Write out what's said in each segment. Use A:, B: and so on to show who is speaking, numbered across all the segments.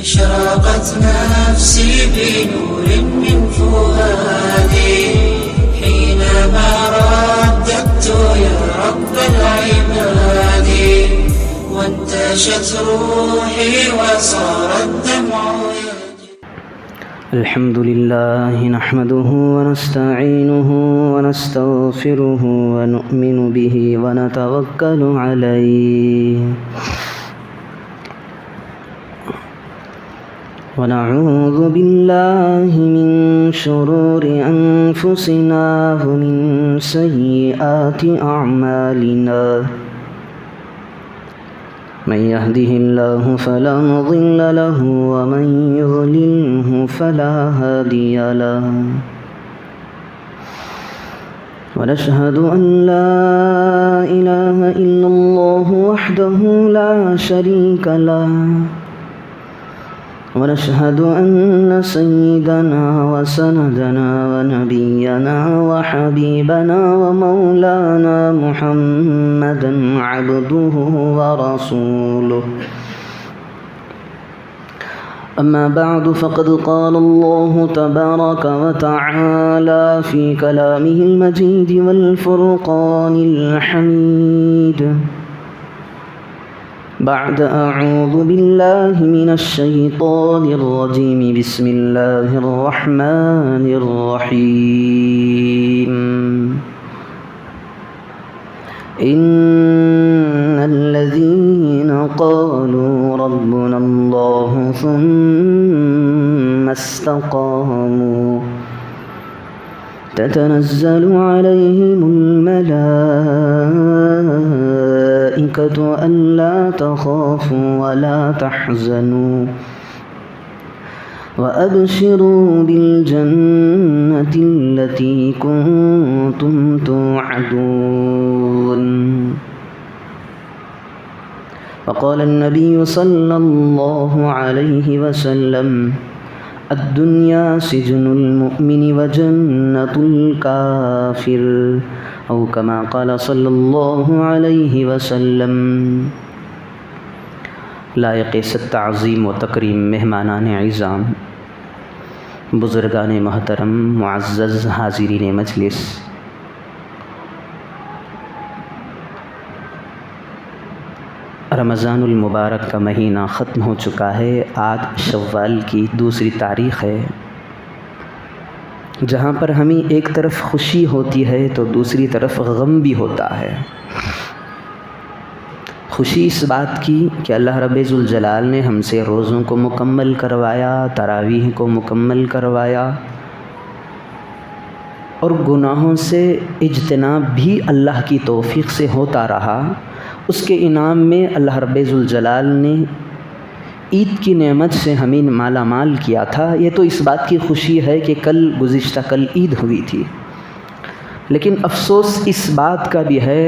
A: أشرقت نفسي بنور من فؤادي حينما رددت يا رب العباد وانتشت روحي وصار الدمع يجري.
B: الحمد لله نحمده ونستعينه ونستغفره ونؤمن به ونتوكل عليه ونعوذ بالله من شرور أنفسنا ومن سيئات أعمالنا من يهده الله فلا مضل له ومن يضلله فلا هادي له ونشهد أن لا إله إلا الله وحده لا شريك له ونشهد أن سيدنا وسندنا ونبينا وحبيبنا ومولانا محمدا عبده ورسوله. أما بعد فقد قال الله تبارك وتعالى في كلامه المجيد والفرقان الحميد بعد أعوذ بالله من الشيطان الرجيم بسم الله الرحمن الرحيم إن الذين قالوا ربنا الله ثم استقاموا تتنزل عليهم الملائكة ألا تخافوا ولا تحزنوا وأبشروا بالجنة التي كنتم توعدون. وقال النبي صلى الله عليه وسلم الدنيا سجن المؤمن وجنة الكافر أو كما قال صلی اللہ علیہ وسلم. لائق ست تعظیم و تکریم مہمانان اعظام، بزرگان محترم، معزز حاضرین مجلس، رمضان المبارک کا مہینہ ختم ہو چکا ہے. آج شوال کی دوسری تاریخ ہے، جہاں پر ہمیں ایک طرف خوشی ہوتی ہے تو دوسری طرف غم بھی ہوتا ہے. خوشی اس بات کی کہ اللہ رب ذوالجلال نے ہم سے روزوں کو مکمل کروایا، تراویح کو مکمل کروایا، اور گناہوں سے اجتناب بھی اللہ کی توفیق سے ہوتا رہا. اس کے انعام میں اللہ رب ذوالجلال نے عید کی نعمت سے ہمیں مالا مال کیا تھا. یہ تو اس بات کی خوشی ہے کہ گزشتہ کل عید ہوئی تھی، لیکن افسوس اس بات کا بھی ہے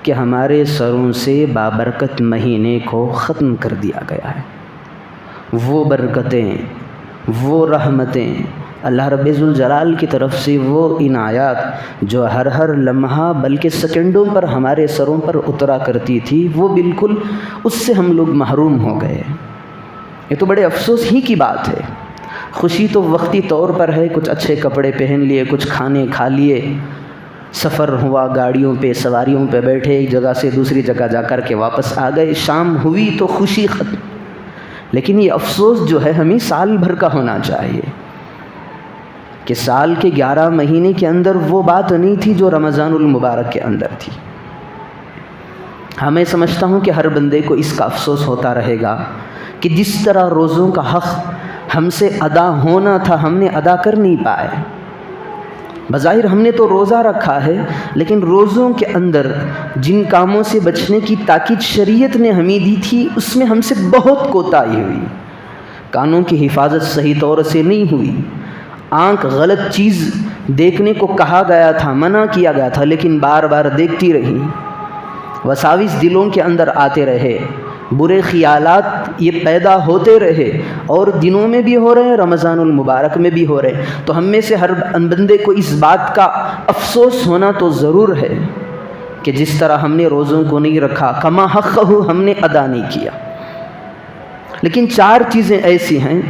B: کہ ہمارے سروں سے بابرکت مہینے کو ختم کر دیا گیا ہے. وہ برکتیں، وہ رحمتیں، اللہ رب ذوالجلال کی طرف سے وہ عنایات جو ہر لمحہ بلکہ سیکنڈوں پر ہمارے سروں پر اترا کرتی تھی، وہ بالکل اس سے ہم لوگ محروم ہو گئے. یہ تو بڑے افسوس ہی کی بات ہے. خوشی تو وقتی طور پر ہے، کچھ اچھے کپڑے پہن لیے، کچھ کھانے کھا لیے، سفر ہوا، گاڑیوں پہ سواریوں پہ بیٹھے، ایک جگہ سے دوسری جگہ جا کر کے واپس آ گئے، شام ہوئی تو خوشی ختم. لیکن یہ افسوس جو ہے ہمیں سال بھر کا ہونا چاہیے کہ سال کے 11 مہینے کے اندر وہ بات نہیں تھی جو رمضان المبارک کے اندر تھی. میں سمجھتا ہوں کہ ہر بندے کو اس کا افسوس ہوتا رہے گا کہ جس طرح روزوں کا حق ہم سے ادا ہونا تھا ہم نے ادا کر نہیں پائے. بظاہر ہم نے تو روزہ رکھا ہے، لیکن روزوں کے اندر جن کاموں سے بچنے کی تاکید شریعت نے ہمیں دی تھی اس میں ہم سے بہت کوتاہی ہوئی. کانوں کی حفاظت صحیح طور سے نہیں ہوئی، آنکھ غلط چیز دیکھنے کو کہا گیا تھا، منع کیا گیا تھا، لیکن بار بار دیکھتی رہی. وساوس دلوں کے اندر آتے رہے، برے خیالات یہ پیدا ہوتے رہے، اور دنوں میں بھی ہو رہے ہیں، رمضان المبارک میں بھی ہو رہے ہیں. تو ہم میں سے ہر بندے کو اس بات کا افسوس ہونا تو ضرور ہے کہ جس طرح ہم نے روزوں کو نہیں رکھا، کما حقہ ہم نے ادا نہیں کیا. لیکن 4 چیزیں ایسی ہیں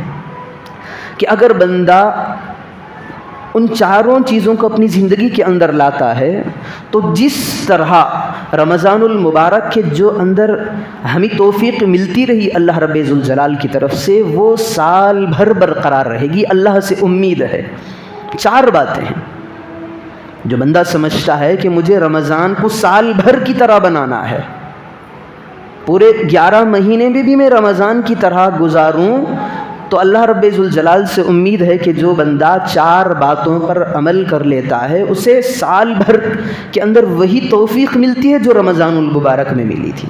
B: کہ اگر بندہ ان 4 چیزوں کو اپنی زندگی کے اندر لاتا ہے تو جس طرح رمضان المبارک کے جو اندر ہمیں توفیق ملتی رہی اللہ رب ذوالجلال کی طرف سے، وہ سال بھر برقرار رہے گی، اللہ سے امید ہے۔ 4 باتیں ہیں جو بندہ سمجھتا ہے کہ مجھے رمضان کو سال بھر کی طرح بنانا ہے، پورے 11 مہینے میں بھی میں رمضان کی طرح گزاروں، تو اللہ رب ذوالجلال سے امید ہے کہ جو بندہ 4 باتوں پر عمل کر لیتا ہے اسے سال بھر کے اندر وہی توفیق ملتی ہے جو رمضان المبارک میں ملی تھی۔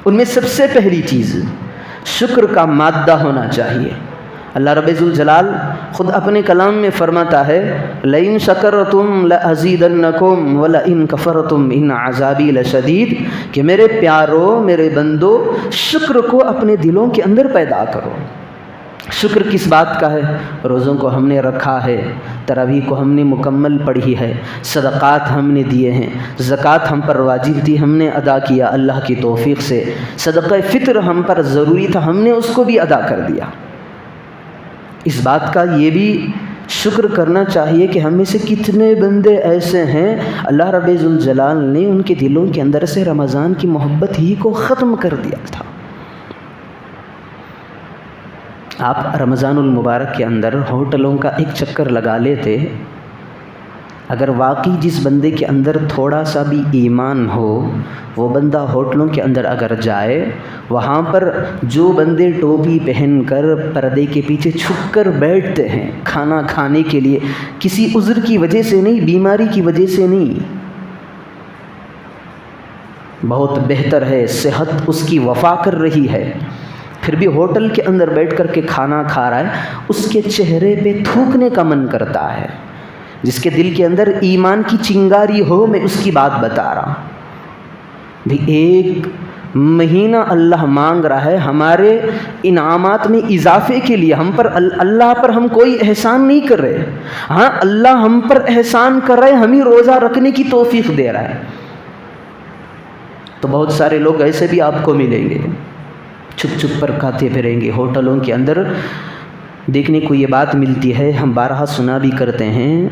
B: ان میں سب سے پہلی چیز شکر کا مادہ ہونا چاہیے۔ اللہ رب ذوالجلال خود اپنے کلام میں فرماتا ہے لَإِن شَكَرْتُمْ لَأَزِيدَنَّكُمْ وَلَإِن كَفَرْتُمْ إِنَّ عَذَابِي لَشَدِيدٌ، کہ میرے پیارو، میرے بندو، شکر کو اپنے دلوں کے اندر پیدا کرو۔ شکر کس بات کا ہے؟ روزوں کو ہم نے رکھا ہے، تراویح کو ہم نے مکمل پڑھی ہے، صدقات ہم نے دیے ہیں، زکوٰۃ ہم پر واجب تھی ہم نے ادا کیا اللہ کی توفیق سے، صدقہ فطر ہم پر ضروری تھا ہم نے اس کو بھی ادا کر دیا۔ اس بات کا یہ بھی شکر کرنا چاہیے کہ ہم میں سے کتنے بندے ایسے ہیں اللہ رب ذوالجلال نے ان کے دلوں کے اندر سے رمضان کی محبت ہی کو ختم کر دیا تھا۔ آپ رمضان المبارک کے اندر ہوٹلوں کا ایک چکر لگا لیتے، اگر واقعی جس بندے کے اندر تھوڑا سا بھی ایمان ہو، وہ بندہ ہوٹلوں کے اندر اگر جائے، وہاں پر جو بندے ٹوپی پہن کر پردے کے پیچھے چھپ کر بیٹھتے ہیں کھانا کھانے کے لیے، کسی عذر کی وجہ سے نہیں، بیماری کی وجہ سے نہیں، بہت بہتر ہے، صحت اس کی وفا کر رہی ہے، پھر بھی ہوٹل کے اندر بیٹھ کر کے کھانا کھا رہا ہے، اس کے چہرے پہ تھوکنے کا من کرتا ہے۔ جس کے دل کے اندر ایمان کی چنگاری ہو، میں اس کی بات بتا رہا ہوں بھی۔ 1 مہینہ اللہ مانگ رہا ہے ہمارے انعامات میں اضافے کے لیے، ہم پر اللہ پر ہم کوئی احسان نہیں کر رہے، ہاں اللہ ہم پر احسان کر رہے، ہمیں روزہ رکھنے کی توفیق دے رہا ہے۔ تو بہت سارے لوگ ایسے بھی آپ کو ملیں گے، چھپ چھپ پر کھاتے پھریں گے ہوٹلوں کے اندر۔ دیکھنے کو یہ بات ملتی ہے، ہم بارہا سنا بھی کرتے ہیں،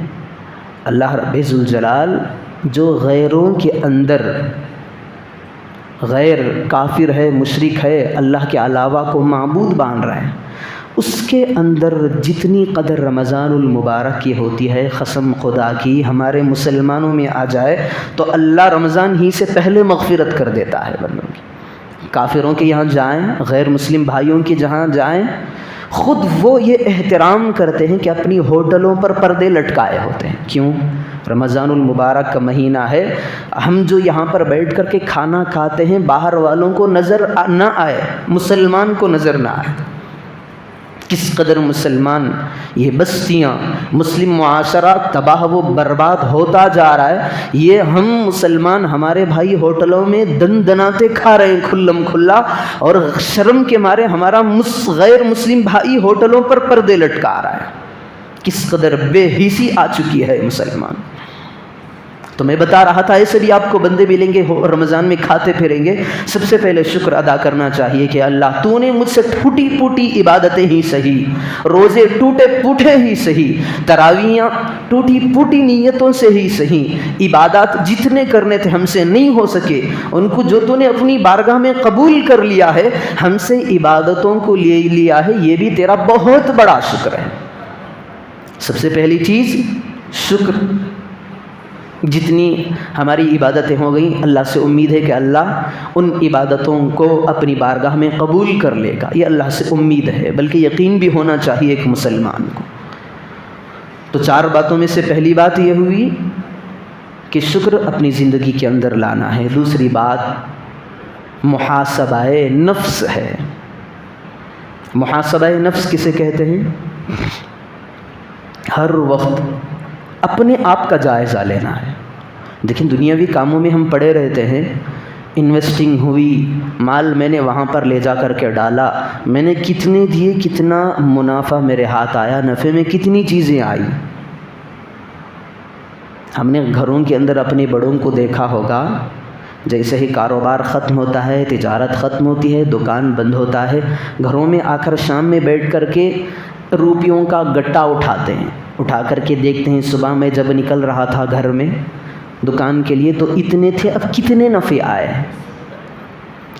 B: اللہ رب ذوالجلال جو غیروں کے اندر، غیر کافر ہے، مشرک ہے، اللہ کے علاوہ کو معبود مان رہا ہے، اس کے اندر جتنی قدر رمضان المبارک کی ہوتی ہے، قسم خدا کی ہمارے مسلمانوں میں آ جائے تو اللہ رمضان ہی سے پہلے مغفرت کر دیتا ہے بندوں کی۔ کافروں کے یہاں جائیں، غیر مسلم بھائیوں کے جہاں جائیں، خود وہ یہ احترام کرتے ہیں کہ اپنی ہوٹلوں پر پردے لٹکائے ہوتے ہیں۔ کیوں؟ رمضان المبارک کا مہینہ ہے، ہم جو یہاں پر بیٹھ کر کے کھانا کھاتے ہیں باہر والوں کو نظر نہ آئے، مسلمان کو نظر نہ آئے۔ کس قدر مسلمان، یہ بستیاں، مسلم معاشرہ تباہ و برباد ہوتا جا رہا ہے، یہ ہم مسلمان ہمارے بھائی ہوٹلوں میں دن دناتے کھا رہے ہیں کھلم کھلا، اور شرم کے مارے ہمارا غیر مسلم بھائی ہوٹلوں پر پردے لٹکا رہا ہے۔ کس قدر بے حسی آ چکی ہے مسلمان۔ تو میں بتا رہا تھا ایسے بھی آپ کو بندے ملیں گے رمضان میں کھاتے پھریں گے، سب سے پہلے شکر ادا کرنا چاہیے کہ اللہ تو نے مجھ سے ٹوٹی پوٹی عبادتیں ہی صحیح، روزے ٹوٹے پوٹے ہی صحیح، تراویحاں ٹوٹی پوٹی نیتوں سے ہی صحیح، عبادات جتنے کرنے تھے ہم سے نہیں ہو سکے، ان کو جو تو نے اپنی بارگاہ میں قبول کر لیا ہے، ہم سے عبادتوں کو لے لیا ہے، یہ بھی تیرا بہت بڑا شکر ہے۔ سب سے پہلی چیز شکر۔ جتنی ہماری عبادتیں ہو گئیں، اللہ سے امید ہے کہ اللہ ان عبادتوں کو اپنی بارگاہ میں قبول کر لے گا، یہ اللہ سے امید ہے، بلکہ یقین بھی ہونا چاہیے ایک مسلمان کو۔ تو 4 باتوں میں سے پہلی بات یہ ہوئی کہ شکر اپنی زندگی کے اندر لانا ہے۔ دوسری بات محاسبہ نفس ہے۔ محاسبہ نفس کسے کہتے ہیں؟ ہر وقت اپنے آپ کا جائزہ لینا ہے۔ دیکھیں دنیاوی کاموں میں ہم پڑے رہتے ہیں، انویسٹنگ ہوئی، مال میں نے وہاں پر لے جا کر کے ڈالا، میں نے کتنے دیے، کتنا منافع میرے ہاتھ آیا، نفع میں کتنی چیزیں آئی۔ ہم نے گھروں کے اندر اپنے بڑوں کو دیکھا ہوگا جیسے ہی کاروبار ختم ہوتا ہے، تجارت ختم ہوتی ہے، دکان بند ہوتا ہے، گھروں میں آ کر شام میں بیٹھ کر کے روپیوں کا گٹا اٹھاتے ہیں، اٹھا کر کے دیکھتے ہیں صبح میں جب نکل رہا تھا گھر میں دکان کے لیے تو اتنے تھے، اب کتنے نفع آئے،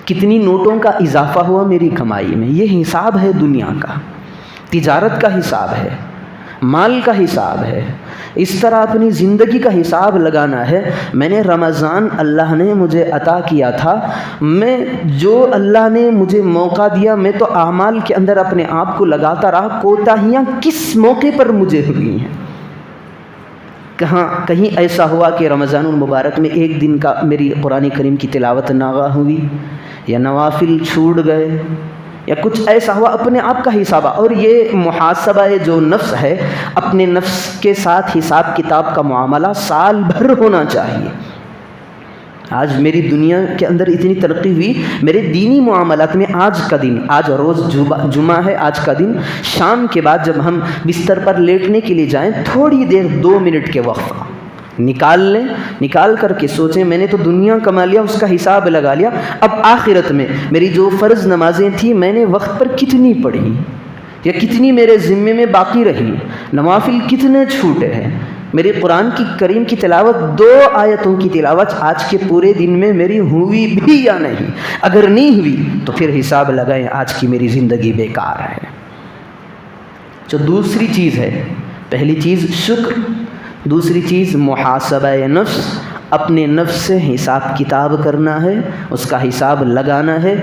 B: کتنی نوٹوں کا اضافہ ہوا میری کمائی میں۔ یہ حساب ہے دنیا کا، تجارت کا حساب ہے، مال کا حساب ہے۔ اس طرح اپنی زندگی کا حساب لگانا ہے۔ میں نے رمضان اللہ نے مجھے عطا کیا تھا، میں جو اللہ نے مجھے موقع دیا میں تو اعمال کے اندر اپنے آپ کو لگاتا رہا، کوتاہیاں کس موقع پر مجھے ہوئی ہیں۔ کہیں ایسا ہوا کہ رمضان المبارک میں ایک دن کا میری قرآن کریم کی تلاوت ناغہ ہوئی، یا نوافل چھوٹ گئے، یا کچھ ایسا ہوا، اپنے آپ کا حساب۔ اور یہ محاسبہ جو نفس ہے، اپنے نفس کے ساتھ حساب کتاب کا معاملہ سال بھر ہونا چاہیے۔ آج میری دنیا کے اندر اتنی ترقی ہوئی، میرے دینی معاملات میں آج کا دن، آج روز جمعہ ہے، آج کا دن شام کے بعد جب ہم بستر پر لیٹنے کے لیے جائیں، تھوڑی دیر 2 منٹ کے وقفہ نکال لیں، نکال کر کے سوچیں میں نے تو دنیا کما لیا، اس کا حساب لگا لیا، اب آخرت میں میری جو فرض نمازیں تھیں میں نے وقت پر کتنی پڑھی، یا کتنی میرے ذمے میں باقی رہی، نوافل کتنے چھوٹے ہیں، میری قرآن کی کریم کی تلاوت 2 آیتوں کی تلاوت آج کے پورے دن میں میری ہوئی بھی یا نہیں، اگر نہیں ہوئی تو پھر حساب لگائیں آج کی میری زندگی بیکار ہے۔ جو دوسری چیز ہے، پہلی چیز شکر، دوسری چیز محاسبہ نفس، اپنے نفس سے حساب کتاب کرنا ہے، اس کا حساب لگانا ہے۔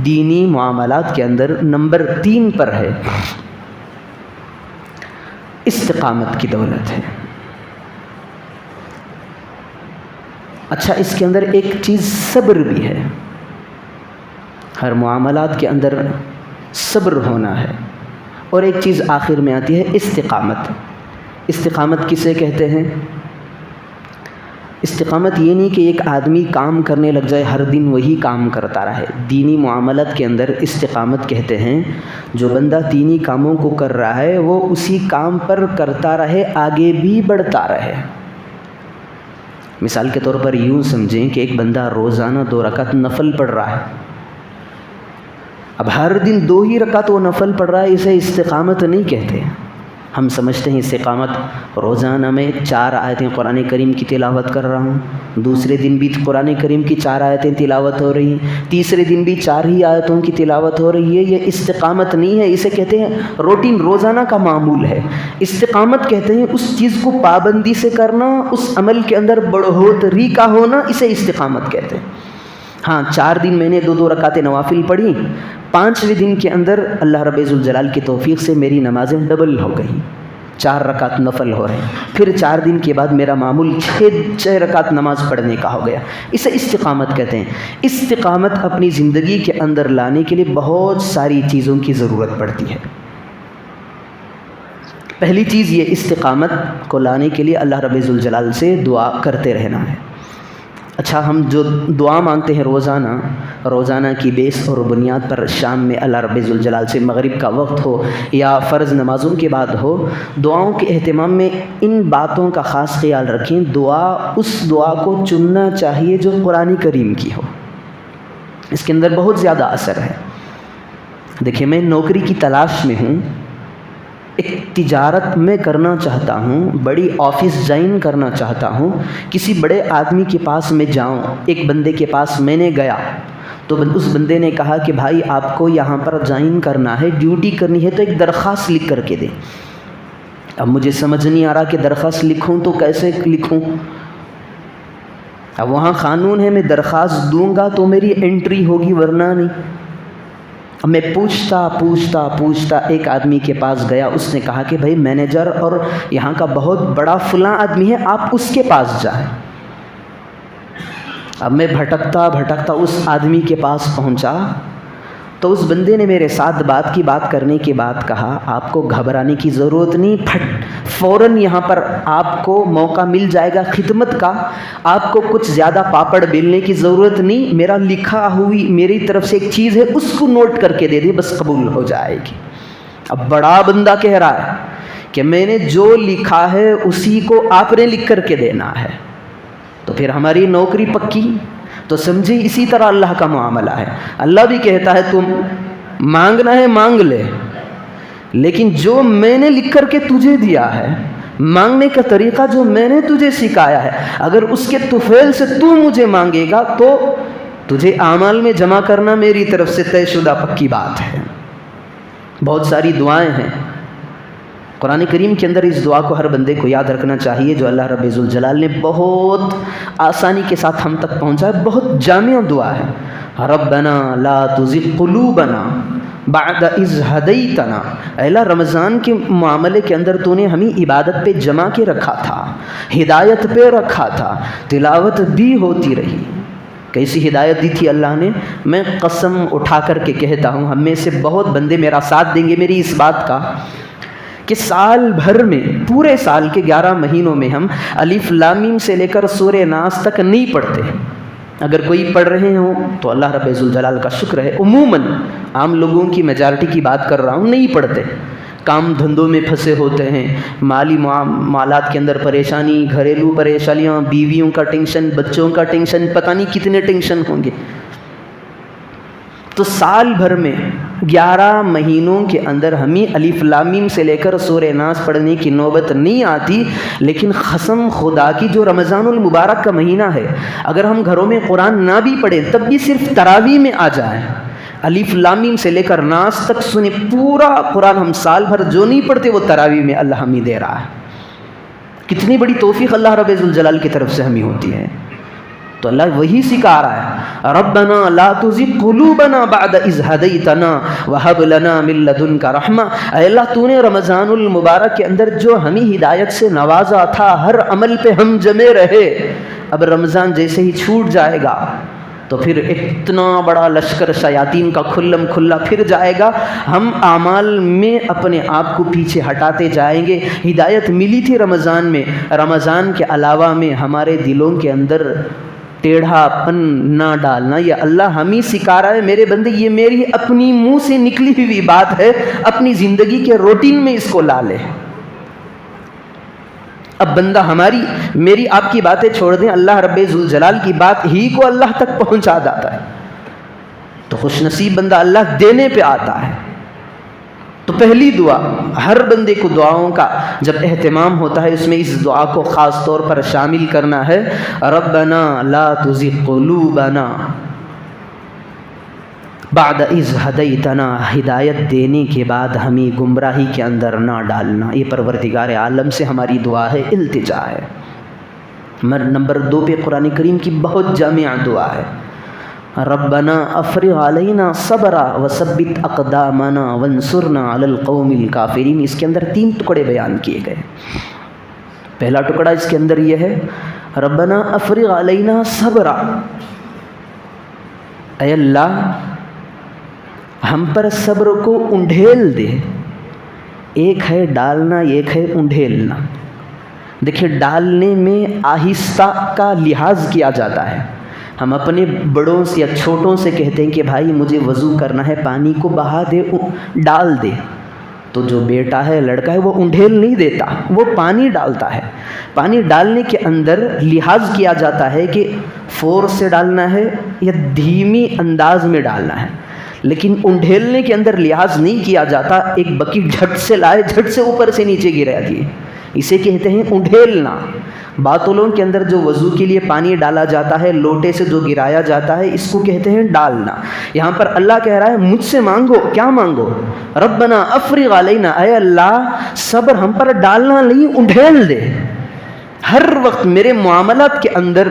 B: دینی معاملات کے اندر نمبر 3 پر ہے استقامت کی دولت ہے۔ اچھا، اس کے اندر ایک چیز صبر بھی ہے، ہر معاملات کے اندر صبر ہونا ہے۔ اور ایک چیز آخر میں آتی ہے استقامت۔ استقامت کسے کہتے ہیں؟ استقامت یہ نہیں کہ ایک آدمی کام کرنے لگ جائے، ہر دن وہی کام کرتا رہے۔ دینی معاملات کے اندر استقامت کہتے ہیں جو بندہ دینی کاموں کو کر رہا ہے وہ اسی کام پر کرتا رہے، آگے بھی بڑھتا رہے۔ مثال کے طور پر یوں سمجھیں کہ ایک بندہ روزانہ 2 رکعت نفل پڑھ رہا ہے، اب ہر دن 2 ہی رکعت وہ نفل پڑھ رہا ہے، اسے استقامت نہیں کہتے۔ ہم سمجھتے ہیں استقامت روزانہ میں 4 آیتیں قرآن کریم کی تلاوت کر رہا ہوں، دوسرے دن بھی قرآن کریم کی 4 آیتیں تلاوت ہو رہی ہیں، تیسرے دن بھی 4 ہی آیتوں کی تلاوت ہو رہی ہے۔ یہ استقامت نہیں ہے، اسے کہتے ہیں روٹین، روزانہ کا معمول ہے۔ استقامت کہتے ہیں اس چیز کو پابندی سے کرنا، اس عمل کے اندر بڑھوتری کا ہونا، اسے استقامت کہتے ہیں۔ ہاں، 4 دن میں نے 2 رکعتیں نوافل پڑھی، 5ویں دن کے اندر اللہ رب ذوالجلال کی توفیق سے میری نمازیں ڈبل ہو گئیں، 4 رکعت نفل ہو رہے ہیں، پھر 4 دن کے بعد میرا معمول 6 رکعت نماز پڑھنے کا ہو گیا، اسے استقامت کہتے ہیں۔ استقامت اپنی زندگی کے اندر لانے کے لیے بہت ساری چیزوں کی ضرورت پڑتی ہے۔ پہلی چیز یہ استقامت کو لانے کے لیے اللہ رب ذوالجلال سے دعا کرتے رہنا ہے۔ اچھا، ہم جو دعا مانگتے ہیں روزانہ کی بیس اور بنیاد پر، شام میں اللہ رب ذوالجلال سے مغرب کا وقت ہو یا فرض نمازوں کے بعد ہو، دعاؤں کے اہتمام میں ان باتوں کا خاص خیال رکھیں۔ اس دعا کو چننا چاہیے جو قرآن کریم کی ہو، اس کے اندر بہت زیادہ اثر ہے۔ دیکھیں، میں نوکری کی تلاش میں ہوں، ایک تجارت میں کرنا چاہتا ہوں، بڑی آفس جوائن کرنا چاہتا ہوں، کسی بڑے آدمی کے پاس میں جاؤں، ایک بندے کے پاس میں نے گیا تو اس بندے نے کہا کہ بھائی آپ کو یہاں پر جوائن کرنا ہے، ڈیوٹی کرنی ہے تو ایک درخواست لکھ کر کے دیں۔ اب مجھے سمجھ نہیں آ رہا کہ درخواست لکھوں تو کیسے لکھوں، اب وہاں قانون ہے میں درخواست دوں گا تو میری انٹری ہوگی ورنہ نہیں۔ اب میں پوچھتا ایک آدمی کے پاس گیا، اس نے کہا کہ بھائی مینیجر اور یہاں کا بہت بڑا فلاں آدمی ہے، آپ اس کے پاس جائیں۔ اب میں بھٹکتا اس آدمی کے پاس پہنچا تو اس بندے نے میرے ساتھ بات کرنے کے بعد کہا آپ کو گھبرانے کی ضرورت نہیں، فوراً یہاں پر آپ کو موقع مل جائے گا خدمت کا، آپ کو کچھ زیادہ پاپڑ بیلنے کی ضرورت نہیں، میرا لکھا ہوئی میری طرف سے ایک چیز ہے اس کو نوٹ کر کے دے دے، بس قبول ہو جائے گی۔ اب بڑا بندہ کہہ رہا ہے کہ میں نے جو لکھا ہے اسی کو آپ نے لکھ کر کے دینا ہے، تو پھر ہماری نوکری پکی۔ تو سمجھے اسی طرح اللہ کا معاملہ ہے. اللہ بھی کہتا ہے تم مانگنا ہے مانگ لے، لیکن جو میں نے لکھ کر کے تجھے دیا ہے، مانگنے کا طریقہ جو میں نے تجھے سکھایا ہے، اگر اس کے طفیل سے تو مجھے مانگے گا تو تجھے اعمال میں جمع کرنا میری طرف سے طے شدہ پکی بات ہے. بہت ساری دعائیں ہیں قرآن کریم کے اندر. اس دعا کو ہر بندے کو یاد رکھنا چاہیے جو اللہ رب ذوالجلال نے بہت آسانی کے ساتھ ہم تک پہنچا ہے. بہت جامع دعا ہے. ربنا لا تزغ قلوبنا بعد اذ ہدیتنا. اے اللہ رمضان کے معاملے کے اندر تو نے ہمیں عبادت پہ جمع کے رکھا تھا، ہدایت پہ رکھا تھا، تلاوت بھی ہوتی رہی. کیسی ہدایت دی تھی اللہ نے؟ میں قسم اٹھا کر کے کہتا ہوں، ہم میں سے بہت بندے میرا ساتھ دیں گے میری اس بات کا کہ سال بھر میں، پورے سال کے 11 مہینوں میں ہم الف لام میم سے لے کر سورہ ناس تک نہیں پڑھتے. اگر کوئی پڑھ رہے ہوں تو اللہ رب ذوالجلال کا شکر ہے. عموماً عام لوگوں کی میجارٹی کی بات کر رہا ہوں، نہیں پڑھتے. کام دھندوں میں پھنسے ہوتے ہیں، مالی معاملات کے اندر پریشانی، گھریلو پریشانیاں، بیویوں کا ٹینشن، بچوں کا ٹینشن، پتہ نہیں کتنے ٹینشن ہوں گے. تو سال بھر میں 11 مہینوں کے اندر ہمیں الف لام میم سے لے کر سورہ ناس پڑھنے کی نوبت نہیں آتی. لیکن قسم خدا کی جو رمضان المبارک کا مہینہ ہے، اگر ہم گھروں میں قرآن نہ بھی پڑھیں تب بھی صرف تراویح میں آ جائیں، الف لام میم سے لے کر ناس تک سنیں، پورا قرآن ہم سال بھر جو نہیں پڑھتے وہ تراویح میں اللہ ہمیں دے رہا ہے. کتنی بڑی توفیق اللہ رب ذوالجلال کی طرف سے ہمیں ہوتی ہے. تو اللہ وہی سکھا رہا ہے، ربنا لا تزغ قلوبنا بعد اذ ہدیتنا وہب لنا من لدنک رحمہ. اے اللہ تو نے رمضان المبارک کے اندر جو ہمیں ہدایت سے نوازا تھا، ہر عمل پہ ہم جمے رہے، اب رمضان جیسے ہی چھوٹ جائے گا تو پھر اتنا بڑا لشکر شیاطین کا کھلم کھلا پھر جائے گا. ہم اعمال میں اپنے آپ کو پیچھے ہٹاتے جائیں گے. ہدایت ملی تھی رمضان میں، رمضان کے علاوہ میں ہمارے دلوں کے اندر ٹیڑھا پن نہ ڈالنا. یہ اللہ ہمیں سکھا رہا ہے، میرے بندے یہ میری اپنی منہ سے نکلی ہوئی بات ہے، اپنی زندگی کے روٹین میں اس کو لا لے. اب بندہ میری آپ کی باتیں چھوڑ دیں، اللہ رب ذوالجلال کی بات ہی کو اللہ تک پہنچا جاتا ہے. تو خوش نصیب بندہ اللہ دینے پہ آتا ہے. تو پہلی دعا، ہر بندے کو دعاؤں کا جب اہتمام ہوتا ہے اس میں اس دعا کو خاص طور پر شامل کرنا ہے. ربنا لا تزغ قلوبنا بعد اذ ہدیتنا. ہدایت دینے کے بعد ہمیں گمراہی کے اندر نہ ڈالنا. یہ پروردگار عالم سے ہماری دعا ہے، التجا ہے. نمبر 2 پہ قرآن کریم کی بہت جامع دعا ہے، ربنا افرغ علینا صبرا وثبت اقدامنا وانصرنا علی القوم الکافرین. اس کے اندر 3 ٹکڑے بیان کیے گئے. پہلا ٹکڑا اس کے اندر یہ ہے، ربنا افرغ علینا صبرا. اے اللہ ہم پر صبر کو انڈھیل دے. ایک ہے ڈالنا، ایک ہے انڈھیلنا. دیکھیں ڈالنے میں آہستہ کا لحاظ کیا جاتا ہے. ہم اپنے بڑوں سے یا چھوٹوں سے کہتے ہیں کہ بھائی مجھے وضو کرنا ہے، پانی کو بہا دے، ڈال دے. تو جو بیٹا ہے، لڑکا ہے، وہ انڈھیل نہیں دیتا، وہ پانی ڈالتا ہے. پانی ڈالنے کے اندر لحاظ کیا جاتا ہے کہ فورس سے ڈالنا ہے یا دھیمی انداز میں ڈالنا ہے. لیکن انڈھیلنے کے اندر لحاظ نہیں کیا جاتا. ایک بکیٹ جھٹ سے لائے، جھٹ سے اوپر سے نیچے گرا دیے، اسے کہتے ہیں انڈھیلنا. باتولوں کے اندر جو وضو کے لیے پانی ڈالا جاتا ہے، لوٹے سے جو گرایا جاتا ہے، اس کو کہتے ہیں ڈالنا. یہاں پر اللہ کہہ رہا ہے مجھ سے مانگو. کیا مانگو؟ ربنا افرغ علینا. اے اللہ صبر ہم پر ڈالنا نہیں، انڈھیل دے. ہر وقت میرے معاملات کے اندر،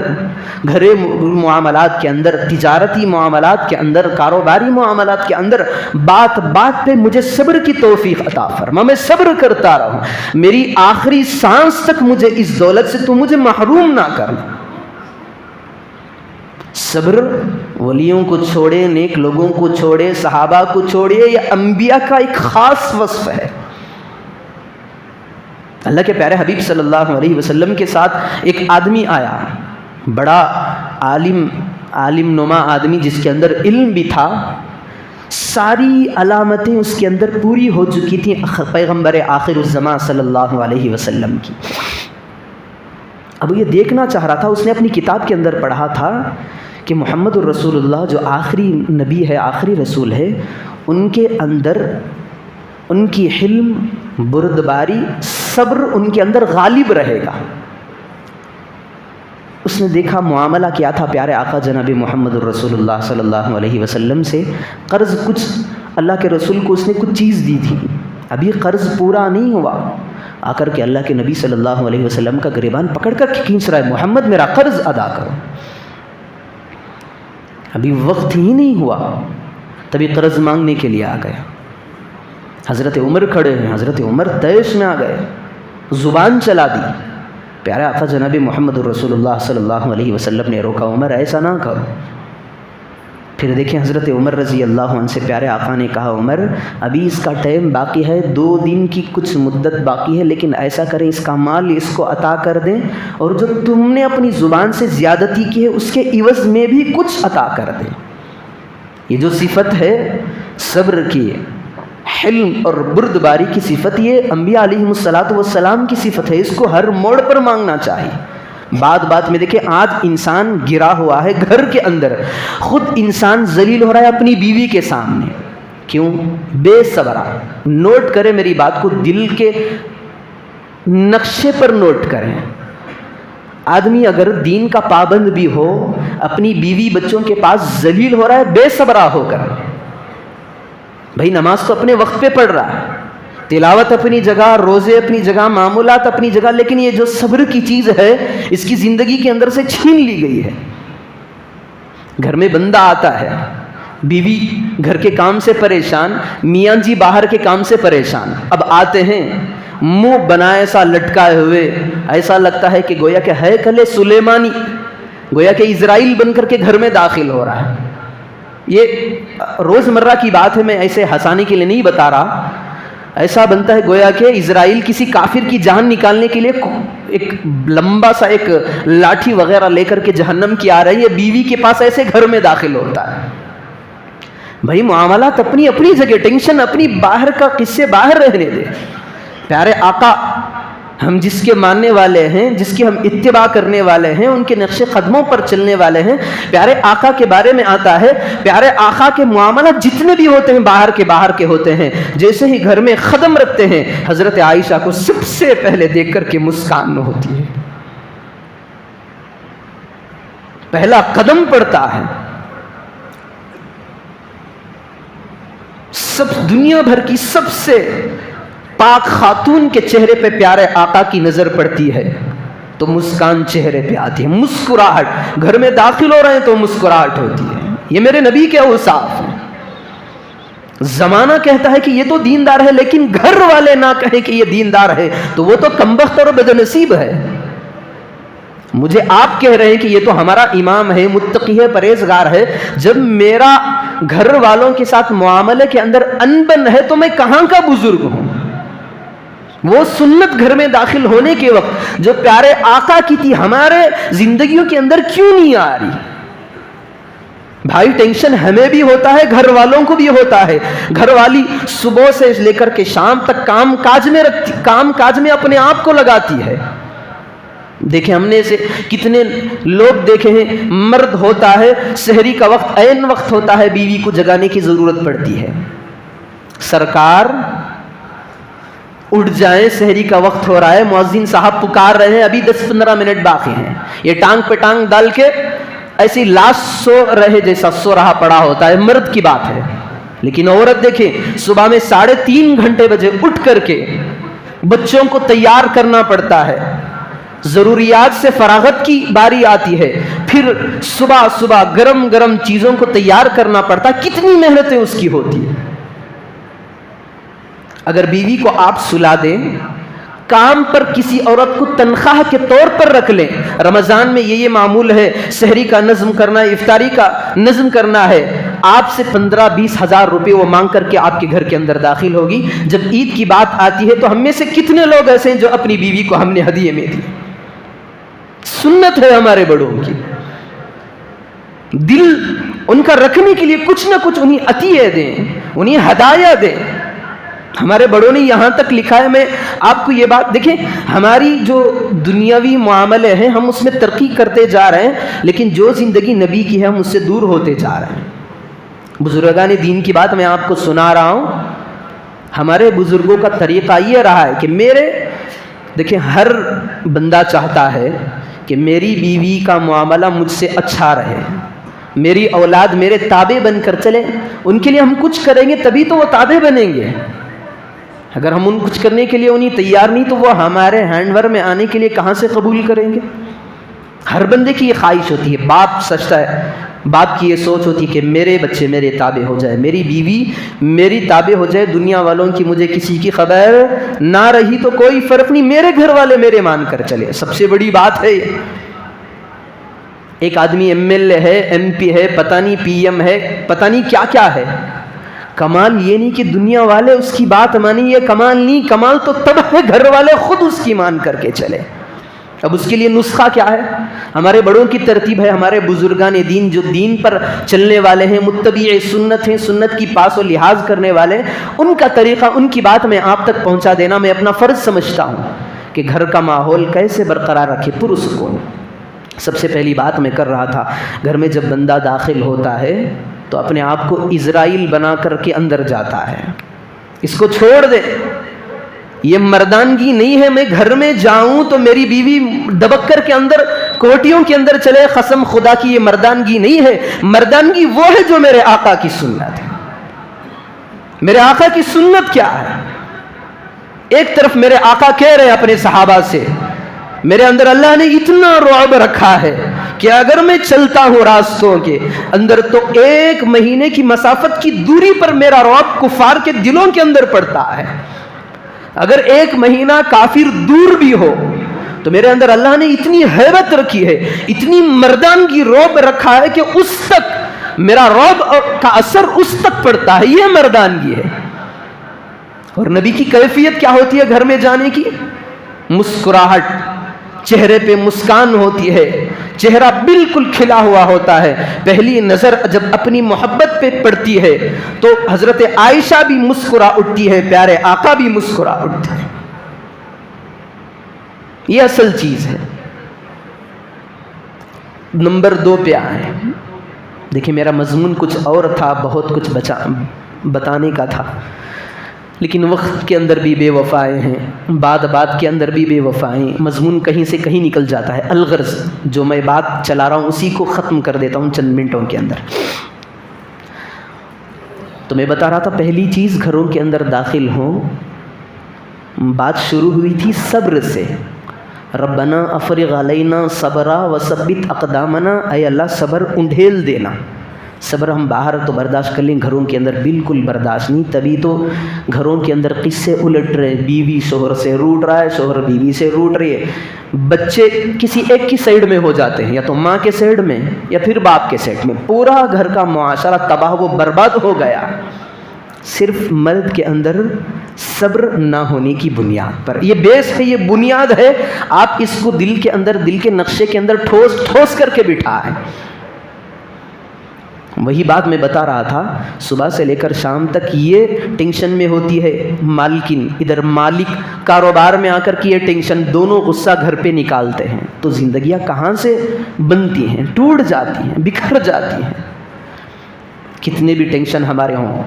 B: گھریلو معاملات کے اندر، تجارتی معاملات کے اندر، کاروباری معاملات کے اندر بات بات پہ مجھے صبر کی توفیق عطا فرما. میں صبر کرتا رہوں، میری آخری سانس تک مجھے اس دولت سے تو مجھے محروم نہ کرنا. صبر ولیوں کو چھوڑے، نیک لوگوں کو چھوڑے، صحابہ کو چھوڑے، یہ انبیاء کا ایک خاص وصف ہے. اللہ کے پیارے حبیب صلی اللہ علیہ وسلم کے ساتھ ایک آدمی آیا، بڑا عالم نما آدمی جس کے اندر علم بھی تھا، ساری علامتیں اس کے اندر پوری ہو چکی تھیں پیغمبر آخر الزمان صلی اللہ علیہ وسلم کی. اب یہ دیکھنا چاہ رہا تھا، اس نے اپنی کتاب کے اندر پڑھا تھا کہ محمد الرسول اللہ جو آخری نبی ہے، آخری رسول ہے، ان کے اندر ان کی حلم، بردباری، صبر ان کے اندر غالب رہے گا۔ اس نے دیکھا معاملہ کیا تھا پیارے آقا جناب محمد الرسول اللہ صلی اللہ علیہ وسلم سے، قرض کچھ اللہ کے رسول کو اس نے کچھ چیز دی تھی، ابھی قرض پورا نہیں ہوا، آ کر کے اللہ کے نبی صلی اللہ علیہ وسلم کا گریبان پکڑ کر کھینچ رہا ہے، محمد میرا قرض ادا کرو، ابھی وقت ہی نہیں ہوا، تبھی قرض مانگنے کے لیے آ گیا۔ حضرت عمر کھڑے ہیں، حضرت عمر طیش میں آ گئے، زبان چلا دی، پیارے آقا جناب محمد الرسول اللہ صلی اللہ علیہ وسلم نے روکا، عمر ایسا نہ کرو۔ پھر دیکھیں حضرت عمر رضی اللہ عنہ سے پیارے آقا نے کہا، عمر ابھی اس کا ٹائم باقی ہے، 2 دن کی کچھ مدت باقی ہے، لیکن ایسا کریں اس کا مال اس کو عطا کر دیں، اور جو تم نے اپنی زبان سے زیادتی کی ہے اس کے عوض میں بھی کچھ عطا کر دیں۔ یہ جو صفت ہے صبر کی، حلم اور بردباری کی صفت، یہ انبیاء علیہم السلام کی صفت ہے، اس کو ہر موڑ پر مانگنا چاہیے۔ بات میں دیکھیں آج انسان گرا ہوا ہے گھر کے اندر، خود انسان ذلیل ہو رہا ہے اپنی بیوی کے سامنے، کیوں؟ بے صبرا۔ نوٹ کریں میری بات کو، دل کے نقشے پر نوٹ کریں، آدمی اگر دین کا پابند بھی ہو، اپنی بیوی بچوں کے پاس ذلیل ہو رہا ہے بے صبرا ہو کر۔ بھائی نماز تو اپنے وقت پہ پڑھ رہا ہے، تلاوت اپنی جگہ، روزے اپنی جگہ، معمولات اپنی جگہ، لیکن یہ جو صبر کی چیز ہے اس کی زندگی کے اندر سے چھین لی گئی ہے۔ گھر میں بندہ آتا ہے، بیوی گھر کے کام سے پریشان، میاں جی باہر کے کام سے پریشان، اب آتے ہیں منہ بنائے سا لٹکائے ہوئے، ایسا لگتا ہے کہ گویا کہ ہیکل سلیمانی، گویا کہ اسرائیل بن کر کے گھر میں داخل ہو رہا ہے۔ یہ روزمرہ کی بات ہے، میں ایسے ہنسانے کے لیے نہیں بتا رہا، ایسا بنتا ہے گویا کہ اسرائیل کسی کافر کی جان نکالنے کے لیے ایک لمبا سا ایک لاٹھی وغیرہ لے کر کے جہنم کی آ رہی ہے، بیوی کے پاس ایسے گھر میں داخل ہوتا ہے۔ بھائی معاملات اپنی اپنی جگہ، ٹینشن اپنی، باہر کا قصے باہر رہنے دے۔ پیارے آقا ہم جس کے ماننے والے ہیں، جس کی ہم اتباع کرنے والے ہیں، ان کے نقش قدموں پر چلنے والے ہیں، پیارے آقا کے بارے میں آتا ہے، پیارے آقا کے معاملات جتنے بھی ہوتے ہیں باہر کے ہوتے ہیں، جیسے ہی گھر میں قدم رکھتے ہیں حضرت عائشہ کو سب سے پہلے دیکھ کر کے مسکان ہوتی ہے، پہلا قدم پڑتا ہے، سب دنیا بھر کی سب سے پاک خاتون کے چہرے پہ پیارے آقا کی نظر پڑتی ہے تو مسکان چہرے پہ آتی ہے، مسکراہٹ، گھر میں داخل ہو رہے ہیں تو مسکراہٹ ہوتی ہے۔ یہ میرے نبی کے اوصاف ہیں۔ زمانہ کہتا ہے کہ یہ تو دیندار ہے، لیکن گھر والے نہ کہیں کہ یہ دیندار ہے تو وہ تو کمبخت اور بدنصیب ہے۔ مجھے آپ کہہ رہے ہیں کہ یہ تو ہمارا امام ہے، متقی ہے، پرہیزگار ہے، جب میرا گھر والوں کے ساتھ معاملے کے اندر انبن ہے تو میں کہاں کا بزرگ ہوں؟ وہ سنت گھر میں داخل ہونے کے وقت جو پیارے آقا کی تھی ہمارے زندگیوں کے اندر کیوں نہیں آ رہی؟ بھائی ٹینشن ہمیں بھی ہوتا ہے، گھر والوں کو بھی ہوتا ہے۔ گھر والی صبح سے لے کر کے شام تک کام کاج میں اپنے آپ کو لگاتی ہے۔ دیکھیں ہم نے سے کتنے لوگ دیکھے ہیں، مرد ہوتا ہے سحری کا وقت عین وقت ہوتا ہے، بیوی کو جگانے کی ضرورت پڑتی ہے، سرکار اٹھ جائیں، سحری کا وقت ہو رہا ہے، مؤذن صاحب پکار رہے ہیں، ابھی 10-15 منٹ باقی ہیں، یہ ٹانگ پہ ٹانگ ڈال کے ایسی لاش سو رہے جیسا سو رہا پڑا ہوتا ہے، مرد کی بات ہے۔ لیکن عورت دیکھیں صبح میں 3:30 گھنٹے بجے اٹھ کر کے بچوں کو تیار کرنا پڑتا ہے، ضروریات سے فراغت کی باری آتی ہے، پھر صبح گرم گرم چیزوں کو تیار کرنا پڑتا ہے، کتنی محنتیں اس کی ہوتی ہیں۔ اگر بیوی کو آپ سلا دیں، کام پر کسی عورت کو تنخواہ کے طور پر رکھ لیں، رمضان میں یہ معمول ہے، سحری کا نظم کرنا ہے، افطاری کا نظم کرنا ہے، آپ سے 15-20 ہزار روپے وہ مانگ کر کے آپ کے گھر کے اندر داخل ہوگی۔ جب عید کی بات آتی ہے تو ہم میں سے کتنے لوگ ایسے ہیں جو اپنی بیوی کو ہم نے ہدیے میں دی؟ سنت ہے ہمارے بڑوں کی، دل ان کا رکھنے کے لیے کچھ نہ کچھ انہیں عطیے دیں، انہیں ہدایہ دیں۔ ہمارے بڑوں نے یہاں تک لکھا ہے. میں آپ کو یہ بات دیکھیں، ہماری جو دنیاوی معاملے ہیں ہم اس میں ترقی کرتے جا رہے ہیں، لیکن جو زندگی نبی کی ہے ہم اس سے دور ہوتے جا رہے ہیں. بزرگان دین کی بات میں آپ کو سنا رہا ہوں. ہمارے بزرگوں کا طریقہ یہ رہا ہے کہ دیکھیں ہر بندہ چاہتا ہے کہ میری بیوی کا معاملہ مجھ سے اچھا رہے، میری اولاد میرے تابع بن کر چلے. ان کے لیے ہم کچھ کریں گے تبھی تو وہ تابع بنیں گے. اگر ہم کچھ کرنے کے لیے انہیں تیار نہیں تو وہ ہمارے ہینڈ ور میں آنے کے لیے کہاں سے قبول کریں گے؟ ہر بندے کی یہ خواہش ہوتی ہے. باپ سچتا ہے، باپ کی یہ سوچ ہوتی ہے کہ میرے بچے میرے تابع ہو جائے، میری بیوی میری تابع ہو جائے، دنیا والوں کی مجھے کسی کی خبر نہ رہی تو کوئی فرق نہیں، میرے گھر والے میرے مان کر چلے. سب سے بڑی بات ہے یہ. ایک آدمی ایم ایل اے ہے، ایم پی ہے، پتہ نہیں پی ایم ہے، پتہ نہیں کیا کیا ہے. کمال یہ نہیں کہ دنیا والے اس کی بات مانی، یہ کمال نہیں. کمال تو تب ہے گھر والے خود اس کی مان کر کے چلے. اب اس کے لیے نسخہ کیا ہے؟ ہمارے بڑوں کی ترتیب ہے. ہمارے بزرگان دین جو دین پر چلنے والے ہیں، متبع سنت ہیں، سنت کی پاس و لحاظ کرنے والے، ان کا طریقہ، ان کی بات میں آپ تک پہنچا دینا میں اپنا فرض سمجھتا ہوں کہ گھر کا ماحول کیسے برقرار رکھے پرسکون. سب سے پہلی بات میں کر رہا تھا، گھر میں جب بندہ داخل ہوتا ہے تو اپنے آپ کو اسرائیل بنا کر کے اندر جاتا ہے. اس کو چھوڑ دے، یہ مردانگی نہیں ہے. میں گھر میں جاؤں تو میری بیوی دبک کر کے اندر کوٹیوں کے اندر چلے، قسم خدا کی یہ مردانگی نہیں ہے. مردانگی وہ ہے جو میرے آقا کی سنت ہے. میرے آقا کی سنت کیا ہے؟ ایک طرف میرے آقا کہہ رہے اپنے صحابہ سے، میرے اندر اللہ نے اتنا رعب رکھا ہے کہ اگر میں چلتا ہوں راستوں کے اندر تو 1 مہینے کی مسافت کی دوری پر میرا رعب کفار کے دلوں کے اندر پڑتا ہے. اگر 1 مہینہ کافر دور بھی ہو تو میرے اندر اللہ نے اتنی حیبت رکھی ہے، اتنی مردانگی رعب رکھا ہے کہ اس تک میرا رعب کا اثر اس تک پڑتا ہے. یہ مردانگی ہے. اور نبی کی کیفیت کیا ہوتی ہے گھر میں جانے کی؟ مسکراہٹ، چہرے پہ مسکان ہوتی ہے، چہرہ بالکل کھلا ہوا ہوتا ہے. پہلی نظر جب اپنی محبت پہ پڑتی ہے تو حضرت عائشہ بھی مسکرا اٹھتی ہے، پیارے آقا بھی مسکرا اٹھتے ہیں. یہ اصل چیز ہے. نمبر 2 پہ آئے. دیکھیں میرا مضمون کچھ اور تھا، بہت کچھ بتانے کا تھا، لیکن وقت کے اندر بھی بے وفائیں ہیں، بات کے اندر بھی بے وفائیں، مضمون کہیں سے کہیں نکل جاتا ہے. الغرض جو میں بات چلا رہا ہوں اسی کو ختم کر دیتا ہوں چند منٹوں کے اندر. تو میں بتا رہا تھا پہلی چیز گھروں کے اندر داخل ہوں، بات شروع ہوئی تھی صبر سے. ربنا افرغ علینا صبرا وثبت اقدامنا، اے اللہ صبر انڈھیل دینا. صبر ہم باہر تو برداشت کر لیں، گھروں کے اندر بالکل برداشت نہیں. تبھی تو گھروں کے اندر قصے الٹ رہے، بیوی شوہر سے روٹ رہا ہے، شوہر بیوی سے روٹ رہی ہے، بچے کسی ایک کی سائیڈ میں ہو جاتے ہیں، یا تو ماں کے سائیڈ میں یا پھر باپ کے سائیڈ میں. پورا گھر کا معاشرہ تباہ و برباد ہو گیا صرف مرد کے اندر صبر نہ ہونے کی بنیاد پر. یہ بیس ہے، یہ بنیاد ہے. آپ اس کو دل کے اندر، دل کے نقشے کے اندر ٹھوس کر کے بٹھائیں. وہی بات میں بتا رہا تھا، صبح سے لے کر شام تک یہ ٹینشن میں ہوتی ہے مالکن، ادھر مالک کاروبار میں آ کر کی یہ ٹینشن، دونوں غصہ گھر پہ نکالتے ہیں تو زندگیاں کہاں سے بنتی ہیں، ٹوٹ جاتی ہیں، بکھر جاتی ہیں. کتنے بھی ٹینشن ہمارے ہوں،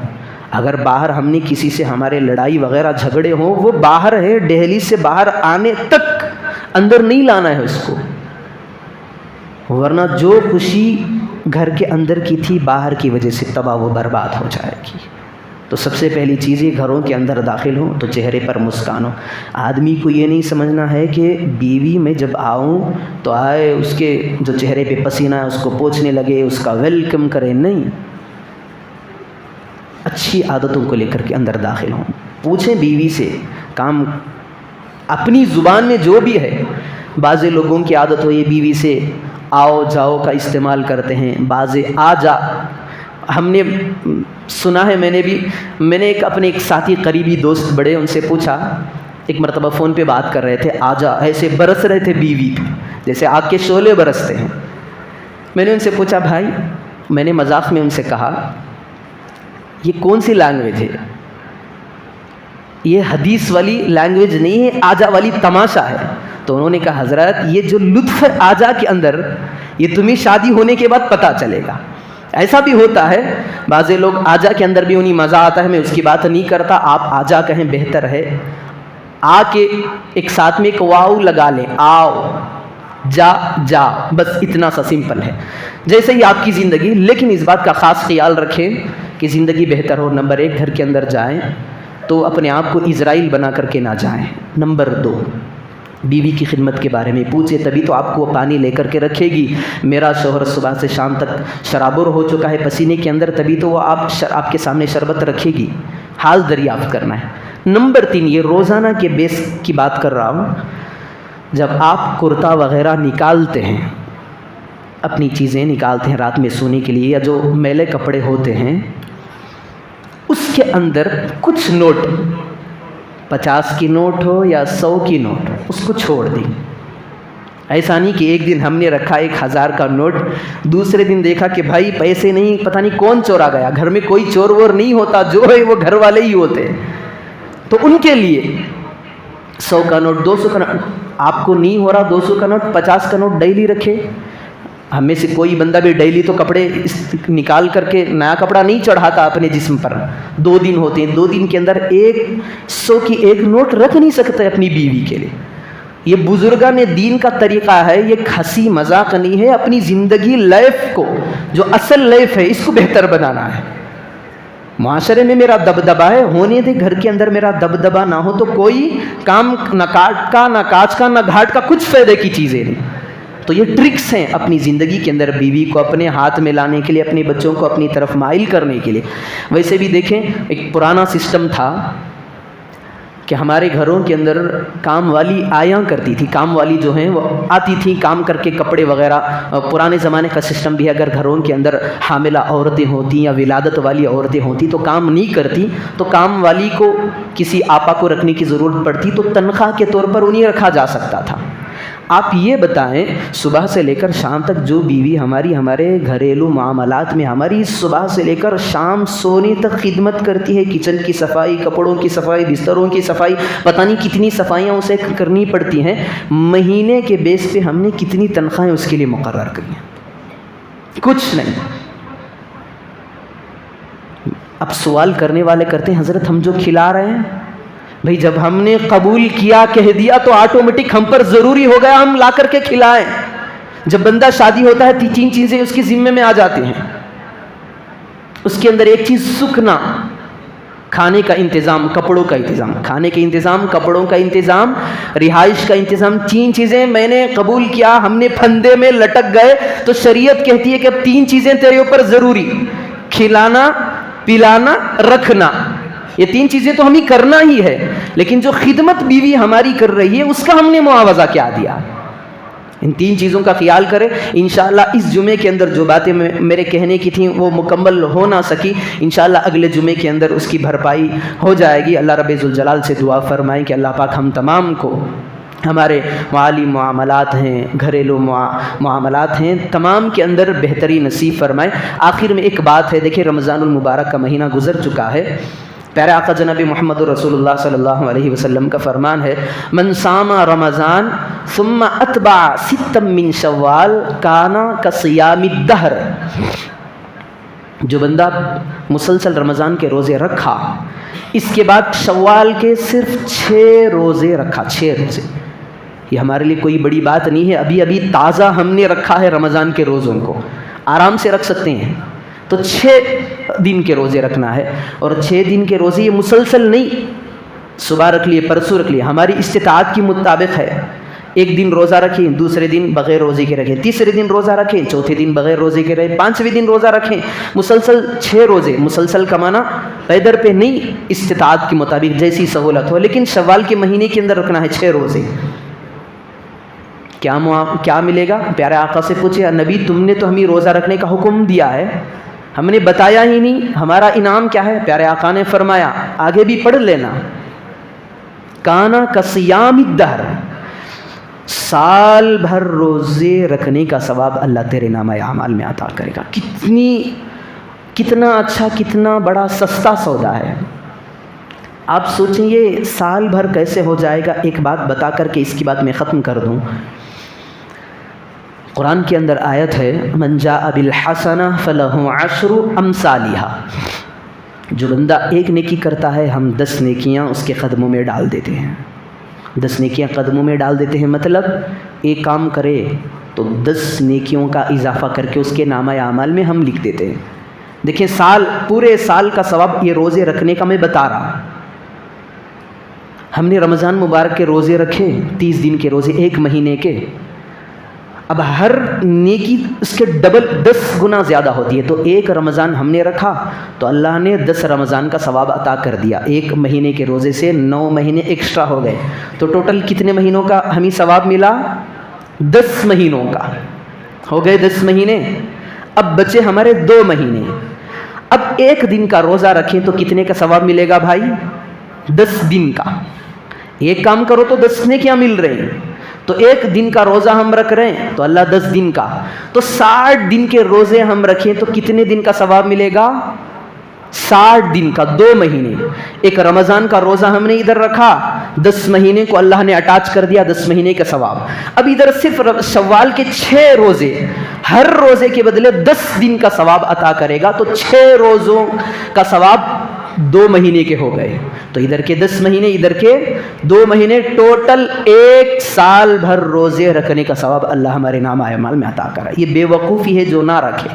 B: اگر باہر ہم نے کسی سے ہمارے لڑائی وغیرہ جھگڑے ہوں، وہ باہر ہے، دہلی سے باہر آنے تک اندر نہیں لانا ہے اس کو، ورنہ جو خوشی گھر کے اندر کی تھی باہر کی وجہ سے تباہ و برباد ہو جائے گی. تو سب سے پہلی چیز یہ، گھروں کے اندر داخل ہوں تو چہرے پر مسکان ہو. آدمی کو یہ نہیں سمجھنا ہے کہ بیوی میں جب آؤں تو آئے اس کے جو چہرے پہ پسینہ ہے اس کو پوچھنے لگے، اس کا ویلکم کرے. نہیں، اچھی عادتوں کو لے کر کے اندر داخل ہوں. پوچھیں بیوی سے کام، اپنی زبان میں جو بھی ہے. بعض لوگوں کی عادت ہو یہ بیوی سے آؤ جاؤ کا استعمال کرتے ہیں، بعض آ جا. ہم نے سنا ہے، میں نے اپنے ایک ساتھی قریبی دوست بڑے، ان سے پوچھا، ایک مرتبہ فون پہ بات کر رہے تھے، آ جا ایسے برس رہے تھے بیوی پہ جیسے آگ کے شعلے برستے ہیں. میں نے ان سے پوچھا، بھائی، میں نے مذاق میں ان سے کہا یہ کون سی لینگویج ہے؟ یہ حدیث والی لینگویج نہیں ہے، آجا والی تماشا ہے۔ تو انہوں نے کہا حضرت یہ جو لطف ہے آجا کے اندر، یہ تمہیں شادی ہونے کے بعد پتہ چلے گا۔ ایسا بھی ہوتا ہے بعض لوگ آجا کے اندر بھی انہیں مزہ آتا ہے، میں اس کی بات نہیں کرتا، آپ آجا کہیں بہتر ہے۔ آ کے ایک ساتھ میں ایک واو لگا لیں، آؤ، جا جا، بس اتنا سا سمپل ہے، جیسے ہی آپ کی زندگی۔ لیکن اس بات کا خاص خیال رکھیں کہ زندگی بہتر ہو۔ نمبر 1، گھر کے اندر جائیں تو اپنے آپ کو اسرائیل بنا کر کے نہ جائیں۔ نمبر 2، بیوی کی خدمت کے بارے میں پوچھے، تبھی تو آپ کو وہ پانی لے کر کے رکھے گی۔ میرا شوہر صبح سے شام تک شرابور ہو چکا ہے پسینے کے اندر، تبھی تو وہ آپ کے سامنے شربت رکھے گی۔ حال دریافت کرنا ہے۔ نمبر 3، یہ روزانہ کے بیس کی بات کر رہا ہوں، جب آپ کرتا وغیرہ نکالتے ہیں، اپنی چیزیں نکالتے ہیں رات میں سونے کے لیے، یا جو میلے کپڑے ہوتے ہیں، اس کے اندر کچھ نوٹ، 50 کی نوٹ ہو یا 100 کی نوٹ ہو، اس کو چھوڑ دیں۔ ایسا نہیں کہ ایک دن ہم نے رکھا 1000 کا نوٹ، دوسرے دن دیکھا کہ بھائی پیسے نہیں، پتہ نہیں کون چورا گیا۔ گھر میں کوئی چور وور نہیں ہوتا، جو ہے وہ گھر والے ہی ہوتے ہیں۔ تو ان کے لیے 100 کا نوٹ، 200 کا نوٹ، آپ کو نہیں ہو رہا 200 کا نوٹ، 50 کا نوٹ ڈیلی رکھے۔ ہم میں سے کوئی بندہ بھی ڈیلی تو کپڑے نکال کر کے نیا کپڑا نہیں چڑھاتا اپنے جسم پر، 2 دن ہوتے ہیں، 2 دن کے اندر 100 کی ایک نوٹ رکھ نہیں سکتے اپنی بیوی کے لیے۔ یہ بزرگان دین کا طریقہ ہے، یہ ہنسی مذاق نہیں ہے۔ اپنی زندگی لائف کو، جو اصل لائف ہے، اس کو بہتر بنانا ہے۔ معاشرے میں میرا دبدبا ہے، ہونے دے گھر کے اندر میرا دبدبا نہ ہو تو کوئی کام نہ کاٹ کا، نہ کاج کا، نہ گھاٹ کا، کچھ فائدے کی چیزیں نہیں۔ تو یہ ٹرکس ہیں اپنی زندگی کے اندر بیوی کو اپنے ہاتھ میں لانے کے لیے، اپنے بچوں کو اپنی طرف مائل کرنے کے لیے۔ ویسے بھی دیکھیں، ایک پرانا سسٹم تھا کہ ہمارے گھروں کے اندر کام والی آیا کرتی تھی، کام والی جو ہیں وہ آتی تھیں کام کر کے کپڑے وغیرہ۔ پرانے زمانے کا سسٹم بھی ہے، اگر گھروں کے اندر حاملہ عورتیں ہوتی یا ولادت والی عورتیں ہوتی تو کام نہیں کرتی، تو کام والی کو کسی آپا کو رکھنے کی ضرورت پڑتی، تو تنخواہ کے طور پر انہیں رکھا جا سکتا تھا۔ آپ یہ بتائیں، صبح سے لے کر شام تک جو بیوی ہمارے گھریلو معاملات میں ہماری صبح سے لے کر شام سونے تک خدمت کرتی ہے، کچن کی صفائی، کپڑوں کی صفائی، بستروں کی صفائی، پتہ نہیں کتنی صفائیاں اسے کرنی پڑتی ہیں، مہینے کے بیس پہ ہم نے کتنی تنخواہیں اس کے لیے مقرر کی ہیں؟ کچھ نہیں۔ اب سوال کرنے والے کرتے ہیں حضرت ہم جو کھلا رہے ہیں، بھئی جب ہم نے قبول کیا کہہ دیا تو آٹومیٹک ہم پر ضروری ہو گیا ہم لا کر کے کھلائیں۔ جب بندہ شادی ہوتا ہے 3 چیزیں اس کی ذمے میں آ جاتی ہیں۔ اس کے اندر ایک چیز سکنا، کھانے کا انتظام، کپڑوں کا انتظام، کھانے کا انتظام، کپڑوں کا انتظام، رہائش کا انتظام۔ 3 چیزیں میں نے قبول کیا، ہم نے پھندے میں لٹک گئے تو شریعت کہتی ہے کہ اب 3 چیزیں تیرے اوپر ضروری، کھلانا، پلانا، رکھنا۔ یہ 3 چیزیں تو ہمیں کرنا ہی ہے، لیکن جو خدمت بیوی ہماری کر رہی ہے اس کا ہم نے معاوضہ کیا دیا؟ ان 3 چیزوں کا خیال کریں۔ انشاءاللہ اس جمعے کے اندر جو باتیں میرے کہنے کی تھیں وہ مکمل ہو نہ سکی، انشاءاللہ اگلے جمعے کے اندر اس کی بھرپائی ہو جائے گی۔ اللہ رب ذوالجلال سے دعا فرمائیں کہ اللہ پاک ہم تمام کو ہمارے معالی معاملات ہیں، گھریلو معاملات ہیں، تمام کے اندر بہتری نصیب فرمائیں۔ آخر میں ایک بات ہے، دیکھیں رمضان المبارک کا مہینہ گزر چکا ہے۔ پیارے آقا جناب محمد رسول اللہ صلی اللہ علیہ وسلم کا فرمان ہے، من صام رمضان ثم اتبع 6 من شوال کانا کصیام الدہر۔ جو بندہ مسلسل رمضان کے روزے رکھا، اس کے بعد شوال کے صرف 6 روزے رکھا، 6 روزے، یہ ہمارے لیے کوئی بڑی بات نہیں ہے، ابھی تازہ ہم نے رکھا ہے رمضان کے روزوں کو، آرام سے رکھ سکتے ہیں۔ تو 6 دن کے روزے رکھنا ہے، اور 6 دن کے روزے یہ مسلسل نہیں، صبح رکھ لیے، پرسوں رکھ لیے، ہماری استطاعت کے مطابق ہے۔ ایک دن روزہ رکھیں، دوسرے دن بغیر روزے کے رکھیں، تیسرے دن روزہ رکھیں، چوتھے دن بغیر روزے کے رکھیں، 5ویں دن روزہ رکھیں، مسلسل 6 روزے۔ مسلسل کا معنی پیدر پہ نہیں، استطاعت کے مطابق جیسی سہولت ہو، لیکن شوال کے مہینے کے اندر رکھنا ہے 6 روزے۔ کیا ملے گا؟ پیارے آقا سے پوچھے، نبی تم نے تو ہمیں روزہ رکھنے کا حکم دیا ہے، ہم نے بتایا ہی نہیں، ہمارا انعام کیا ہے؟ پیارے آقا نے فرمایا، آگے بھی پڑھ لینا، کانا کصیام الدہر، سال بھر روزے رکھنے کا ثواب اللہ تیرے نامہ اعمال میں عطا کرے گا۔ کتنا اچھا، کتنا بڑا سستا سودا ہے۔ آپ سوچیں یہ سال بھر کیسے ہو جائے گا؟ ایک بات بتا کر کے اس کی بات میں ختم کر دوں۔ قرآن کے اندر آیت ہے من جاء بالحسنہ فلہ عشر امثالھا، جو بندہ ایک نیکی کرتا ہے ہم 10 نیکیاں اس کے قدموں میں ڈال دیتے ہیں۔ 10 نیکیاں قدموں میں ڈال دیتے ہیں مطلب ایک کام کرے تو 10 نیکیوں کا اضافہ کر کے اس کے نامہ اعمال میں ہم لکھ دیتے ہیں۔ دیکھیں پورے سال کا ثواب یہ روزے رکھنے کا میں بتا رہا۔ ہم نے رمضان مبارک کے روزے رکھے، 30 دن کے روزے، 1 مہینے کے، اب ہر نیکی اس کے ڈبل 10 گنا زیادہ ہوتی ہے۔ تو 1 رمضان ہم نے رکھا تو اللہ نے 10 رمضان کا ثواب عطا کر دیا۔ 1 مہینے کے روزے سے 9 مہینے ایکسٹرا ہو گئے، تو ٹوٹل کتنے مہینوں کا ہمیں ثواب ملا؟ 10 مہینوں کا ہو گئے 10 مہینے۔ اب بچے ہمارے 2 مہینے۔ اب 1 دن کا روزہ رکھیں تو کتنے کا ثواب ملے گا بھائی؟ 10 دن کا۔ ایک کام کرو تو 10 نیکیاں مل رہے ہیں، تو 1 دن کا روزہ ہم رکھ رہے ہیں تو اللہ 10 دن کا، تو 60 دن کے روزے ہم رکھیں تو کتنے دن کا ثواب ملے گا؟ 60 دن کا، 2 مہینے۔ 1 رمضان کا روزہ ہم نے ادھر رکھا، 10 مہینے کو اللہ نے اٹیچ کر دیا، 10 مہینے کا ثواب۔ اب ادھر صرف شوال کے 6 روزے، ہر روزے کے بدلے 10 دن کا ثواب عطا کرے گا، تو 6 روزوں کا ثواب 2 مہینے کے ہو گئے۔ تو ادھر کے 10 مہینے، ادھر کے 2 مہینے، ٹوٹل 1 سال بھر روزے رکھنے کا ثواب اللہ ہمارے نامہ اعمال میں عطا کرا۔ یہ بے وقوفی ہے جو نہ رکھے،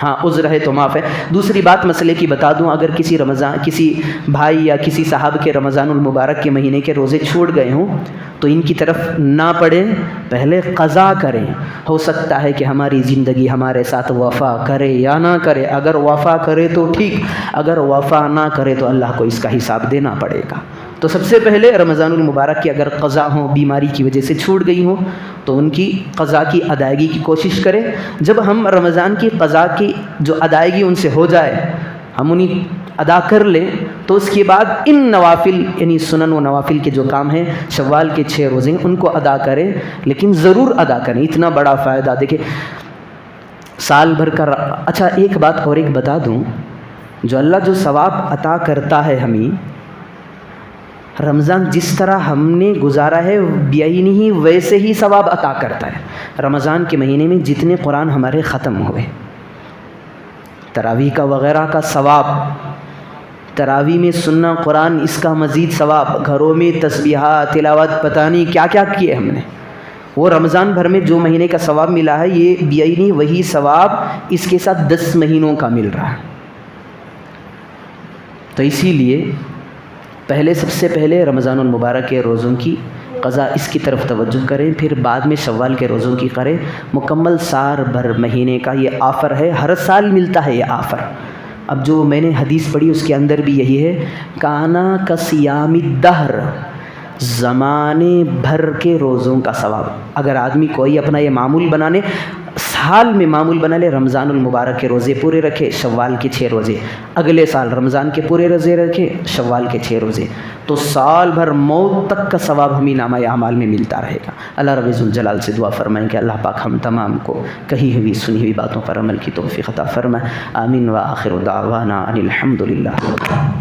B: ہاں عذر ہے تو معاف ہے۔ دوسری بات مسئلے کی بتا دوں، اگر کسی بھائی یا کسی صاحب کے رمضان المبارک کے مہینے کے روزے چھوٹ گئے ہوں تو ان کی طرف نہ پڑیں، پہلے قضا کریں۔ ہو سکتا ہے کہ ہماری زندگی ہمارے ساتھ وفا کرے یا نہ کرے، اگر وفا کرے تو ٹھیک، اگر وفا نہ کرے تو اللہ کو اس کا حساب دینا پڑے گا۔ تو سب سے پہلے رمضان المبارک کی اگر قضا ہوں، بیماری کی وجہ سے چھوٹ گئی ہوں، تو ان کی قضا کی ادائیگی کی کوشش کریں۔ جب ہم رمضان کی قضا کی جو ادائیگی ان سے ہو جائے، ہم انہیں ادا کر لیں، تو اس کے بعد ان نوافل یعنی سنن و نوافل کے جو کام ہیں، شوال کے 6 روزے ہیں، ان کو ادا کریں، لیکن ضرور ادا کریں۔ اتنا بڑا فائدہ دیکھیں سال بھر کا۔ اچھا ایک بات اور ایک بتا دوں، جو اللہ جو ثواب عطا کرتا ہے ہمیں، رمضان جس طرح ہم نے گزارا ہے بیائی ہی ویسے ہی ثواب عطا کرتا ہے۔ رمضان کے مہینے میں جتنے قرآن ہمارے ختم ہوئے، تراویح کا وغیرہ کا ثواب، تراویح میں سننا قرآن، اس کا مزید ثواب، گھروں میں تسبیحات تلاوت پتہ نہیں کیا کیا کیے ہم نے، وہ رمضان بھر میں جو مہینے کا ثواب ملا ہے، یہ بیائی وہی ثواب اس کے ساتھ 10 مہینوں کا مل رہا ہے۔ تو اسی لیے سب سے پہلے رمضان المبارک کے روزوں کی قضا اس کی طرف توجہ کریں، پھر بعد میں شوال کے روزوں کی کریں۔ مکمل سال بھر مہینے کا یہ آفر ہے، ہر سال ملتا ہے یہ آفر۔ اب جو میں نے حدیث پڑھی اس کے اندر بھی یہی ہے، کانا کا صیام الدہر، زمانے بھر کے روزوں کا ثواب۔ اگر آدمی کوئی اپنا یہ معمول بنانے، سال میں معمول بنا لے، رمضان المبارک کے روزے پورے رکھے، شوال کے 6 روزے، اگلے سال رمضان کے پورے روزے رکھے، شوال کے 6 روزے، تو سال بھر موت تک کا ثواب ہمیں نامہ اعمال میں ملتا رہے گا۔ اللہ رب ذوالجلال سے دعا فرمائیں کہ اللہ پاک ہم تمام کو کہی ہوئی سنی ہوئی باتوں پر عمل کی توفیق عطا فرمائے۔ آمین۔ وآخر دعوانا ان الحمد للہ۔